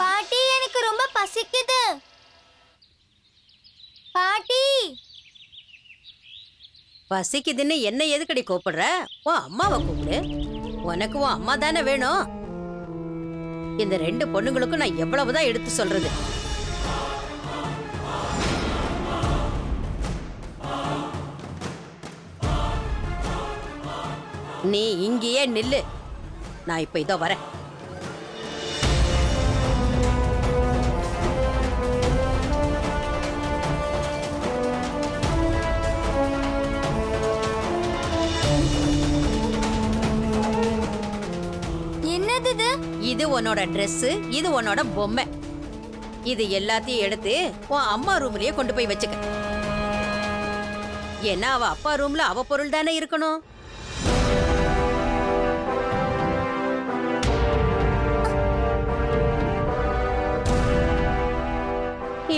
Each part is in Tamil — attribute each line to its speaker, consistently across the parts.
Speaker 1: பாட்டி எனக்கு ரொம்ப பசிக்குது. பாட்டி
Speaker 2: பசிக்குதுன்னு என்ன எதுக்கடி கூப்பிடுற? உன் அம்மாவை கூப்பிடு. உனக்கு உன் அம்மா தானே வேணும். இந்த ரெண்டு பொண்ணுங்களுக்கும் நான் எவ்வளவுதான் எடுத்து சொல்றது? நீ இங்கேயே நில்லு. நான் இப்ப இதோ வரேன். இது உன்னோட Dress, இது உன்னோட பொம்மை. இது எல்லாத்தையும் எடுத்து உன் அம்மா ரூம்லயே கொண்டு போய் வச்சுக்க. ஏன்னா அவ அப்பா ரூம்ல அவ பொருள் தானே இருக்கணும்.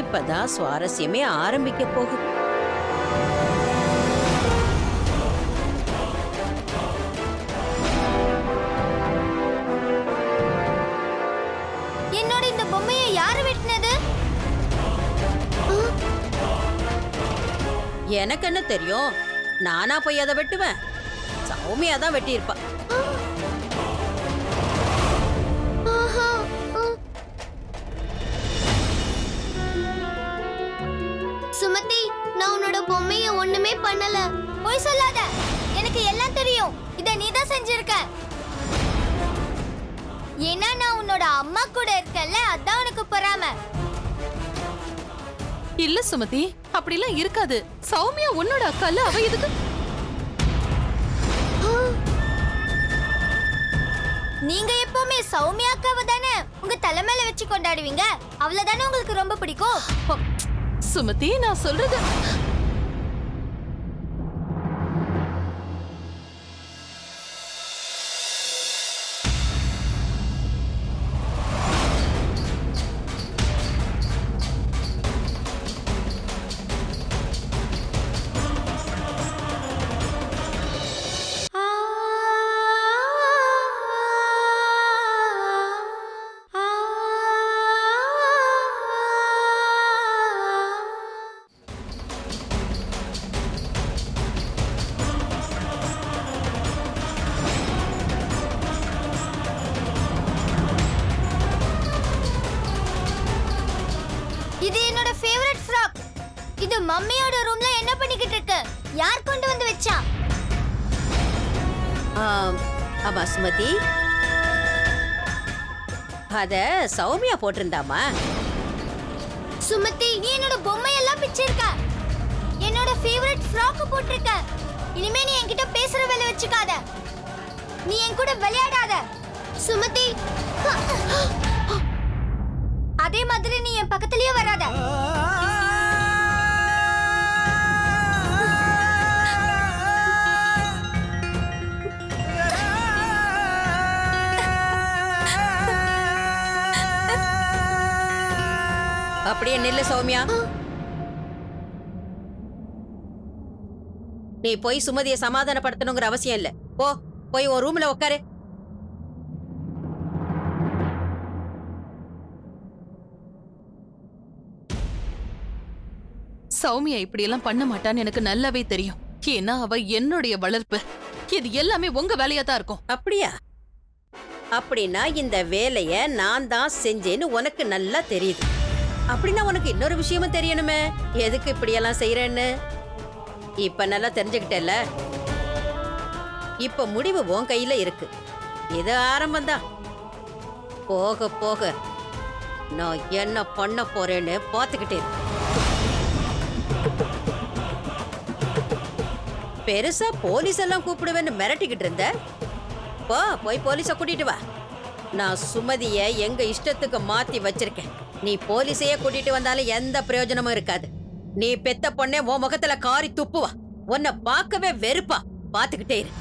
Speaker 2: இப்பதான் சுவாரஸ்யமே ஆரம்பிக்க போகுது.
Speaker 1: என்னோட இந்த பொம்மையை யாரு வெட்டினது?
Speaker 2: எனக்கு என்ன தெரியும்? நானா போய் அதை வெட்டுவேன்? சௌமியா தான் வெட்டியிருப்பா.
Speaker 1: சுமதி, நான் உன்னோட பொம்மையை ஒண்ணுமே பண்ணல. போய் சொல்லாத, எனக்கு எல்லாம் தெரியும். இத நீ தான் செஞ்சிருக்க. ஏன்னா நான் உன்னோட அம்மா கூட இருக்கேன்ல, அதான் உனக்கு பொறாமை.
Speaker 3: இல்ல சுமதி, அப்படிலாம் இருக்காது. சௌமியா உன்னோட அக்கால, அவ எதுக்கு?
Speaker 1: நீங்க எப்பவுமே சௌமியா அக்காவை தானே உங்க தலைமையில வச்சு கொண்டாடுவீங்க. அவ்வளவுதானே உங்களுக்கு ரொம்ப பிடிக்கும்.
Speaker 3: சுமதி, நான் சொல்றது
Speaker 1: இது என்னோட ஃபேவரட் ஃப்ராக். இது மம்மியோட ரூம்ல என்ன பண்ணிக்கிட்டு இருக்கு? யார் கொண்டு வந்து வச்சா?
Speaker 2: ஆமா சுமதி, அத சௌமியா போட்டிருந்தாமா.
Speaker 1: சுமதி, நீ என்னோட பொம்மையெல்லாம் பிச்சிருக்க. என்னோட ஃபேவரட் ஃப்ராக் போட்டிருக்க. இனிமே நீ என்கிட்ட பேசுற வேலை வச்சுக்காத. நீ என் கூட விளையாடாத. சுமதி, அதே மாதிரி நீ என் பக்கத்துலயே வராத.
Speaker 2: அப்படியே நில்லு சௌமியா. நீ போய் சுமதியை சமாதானப்படுத்தணுங்கிற அவசியம் இல்ல. போ, போய் ஒரு ரூம்ல உட்காரு.
Speaker 3: சௌமியா இப்படி எல்லாம் பண்ண மாட்டான்னு எனக்கு நல்லாவே தெரியும். ஏன்னா அவ என்னுடைய வளர்ப்பு. இது எல்லாமே உங்க வேலையா தான் இருக்கும்.
Speaker 2: அப்படியா? அப்படின்னா இந்த வேலைய நான் தான் செஞ்சேன்னு உனக்கு நல்லா தெரியுது. அப்படின்னா உனக்கு இன்னொரு விஷயமும் தெரியணுமே, எதுக்கு இப்படியெல்லாம் செய்யறேன்னு. இப்ப நல்லா தெரிஞ்சுக்கிட்டல. இப்ப முடிவு உன் கையில இருக்கு. இது ஆரம்பம்தான். போக போக நான் என்ன பண்ண போறேன்னு பாத்துக்கிட்டே இரு. பெருசா போலீஸ் எல்லாம் கூப்பிடுவேன்னு மிரட்டிக்கிட்டு இருந்த. போ, போய் போலீஸ கூட்டிட்டு வா. நான் சுமதிய எங்க இஷ்டத்துக்கு மாத்தி வச்சிருக்கேன். நீ போலீஸையே கூட்டிட்டு வந்தாலும் எந்த பிரயோஜனமும் இருக்காது. நீ பெத்த பொண்ணே உன் முகத்துல காரி துப்புவா. உன்னை பார்க்கவே வெறுப்பா. பாத்துக்கிட்டே இரு.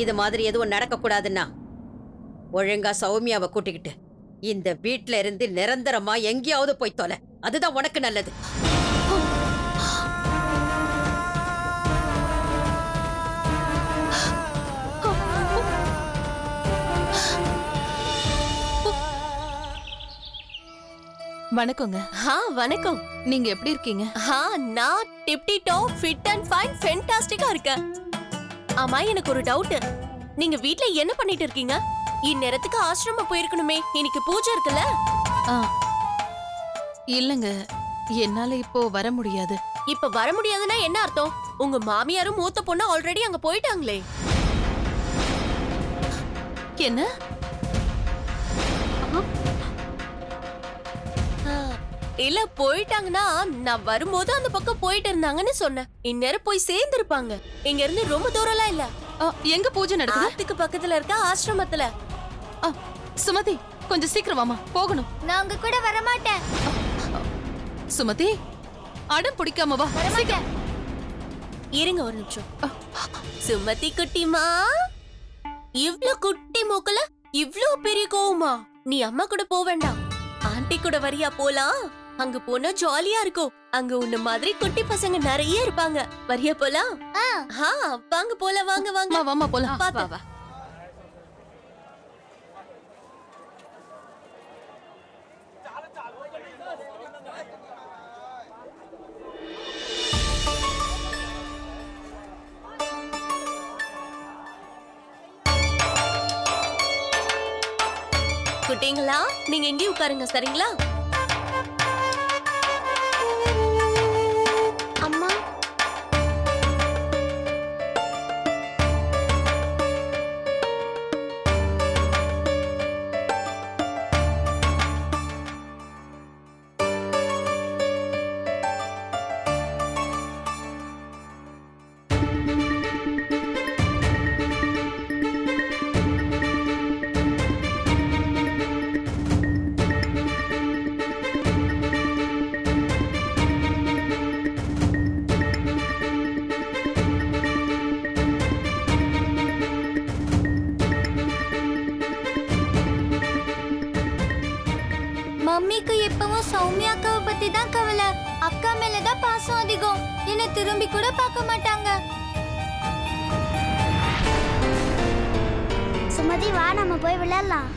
Speaker 2: இது மாதிரி எதுவும் நடக்க கூடாதுன்னா ஒழுங்கா சௌமியாவை கூட்டிக்கிட்டு இந்த வீட்ல இருந்து நிரந்தரமா எங்கேயாவது போய் தொலை. அதுதான் உனக்கு நல்லது.
Speaker 3: வணக்கங்க.
Speaker 4: வணக்கம்.
Speaker 3: நீங்க எப்படி இருக்கீங்க?
Speaker 4: நான் tip top fit and fine ஃபென்டாஸ்டிக்கா இருக்கேன். ஆமா, எனக்கு ஒரு டவுட். நீங்க வீட்ல என்ன பண்ணிட்டு இருக்கீங்க? இந்நேரத்துக்கு ஆசிரமம் போயிருக்கணுமே, இன்னைக்கு பூஜை இருக்குல்ல?
Speaker 3: ஆ, இல்லங்க, என்னால இப்போ வர முடியாது.
Speaker 4: இப்ப வர முடியாதுன்னா என்ன அர்த்தம்? உங்க மாமியாரும் மூத்த பொண்ணு ஆல்ரெடி அங்க போயிட்டாங்களே.
Speaker 3: என்ன?
Speaker 4: இல்ல, போயிட்டாங்கன்னா நான் வரும்போது அந்த பக்கம் போயிட்டு இருந்தாங்கன்னு சொன்னேன். இந்நேரம் போய் சேர்ந்திருப்பாங்க. இங்க இருந்து ரொம்ப தூரம்லாம் இல்ல.
Speaker 3: எங்க பூஜை நடக்குது?
Speaker 4: ஆத்துக்கு பக்கத்துல இருக்க ஆசிரமத்துல.
Speaker 3: சுமதி, கொஞ்சம் சீக்கிரம் வாமா, போகணும்.
Speaker 1: நான் உங்க கூட வர மாட்டேன்.
Speaker 3: சுமதி, அடம் பிடிக்காம வா.
Speaker 1: வரமாட்டேன்.
Speaker 4: இருங்க ஒரு நிமிஷம். சுமதி குட்டிமா, இவ்ளோ குட்டி மூக்குல இவ்ளோ பெரிய கோவமா? நீ அம்மா கூட போக வேண்டாம், ஆண்டி கூட வரியா? போலாம். அங்க போனா ஜாலியா இருக்கும். அங்க உன்ன மாதிரி குட்டி பசங்க நிறைய இருப்பாங்க. வரியா போலாம்? வாங்க போலாம். வாங்க வாங்க.
Speaker 3: வாமா போலாம்.
Speaker 4: பாத்து.
Speaker 2: வா.
Speaker 4: குட்டிங்களா, நீங்க எங்கேயும் உட்காருங்க, சரிங்களா?
Speaker 1: அம்மா, மம்மிக்கு எப்பவும் சௌமியா அக்காவை பத்தி தான் கவலை. அக்கா மேலதான் பாசம் அதிகம். என்ன திரும்பி கூட பார்க்க மாட்டாங்க. சுமதி, வா, நம்ம போய் விளையாடலாம்.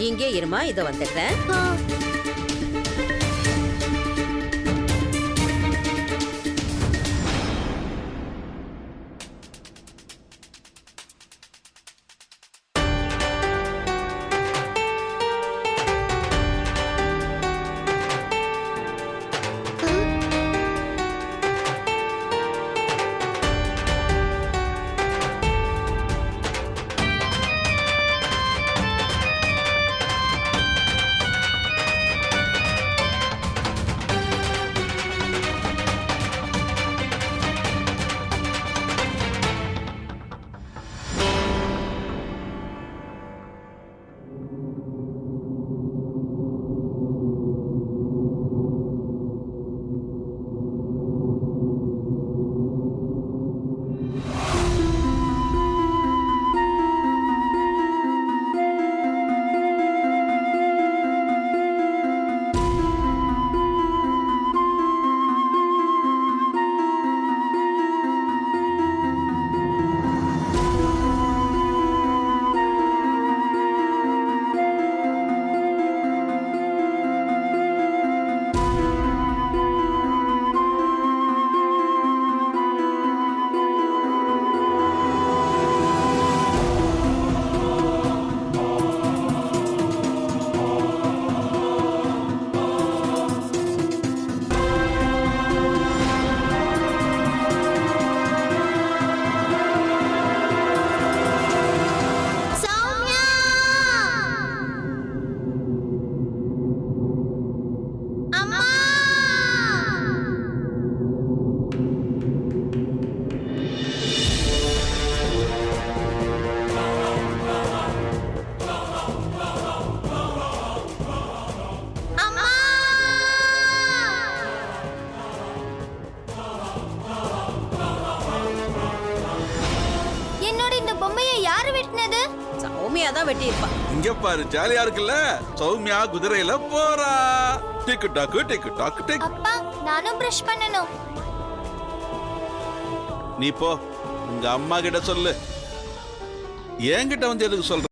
Speaker 2: இங்கே இருமா, இத வந்துடுறேன். சௌமியா தான் வெட்டி இருப்பா.
Speaker 5: இங்க பாரு, ஜாலியா இருக்குல்ல. சௌமியா குதிரையில போறா. டிக்கு டாக்கு டிக்கு டாக்கு டிக்.
Speaker 1: அப்பா, நானும் பிரஷ் பண்ணனும்.
Speaker 5: நீ போ, உங்க அம்மா கிட்ட சொல்லு. என்கிட்ட வந்து எதுக்கு சொல்ற?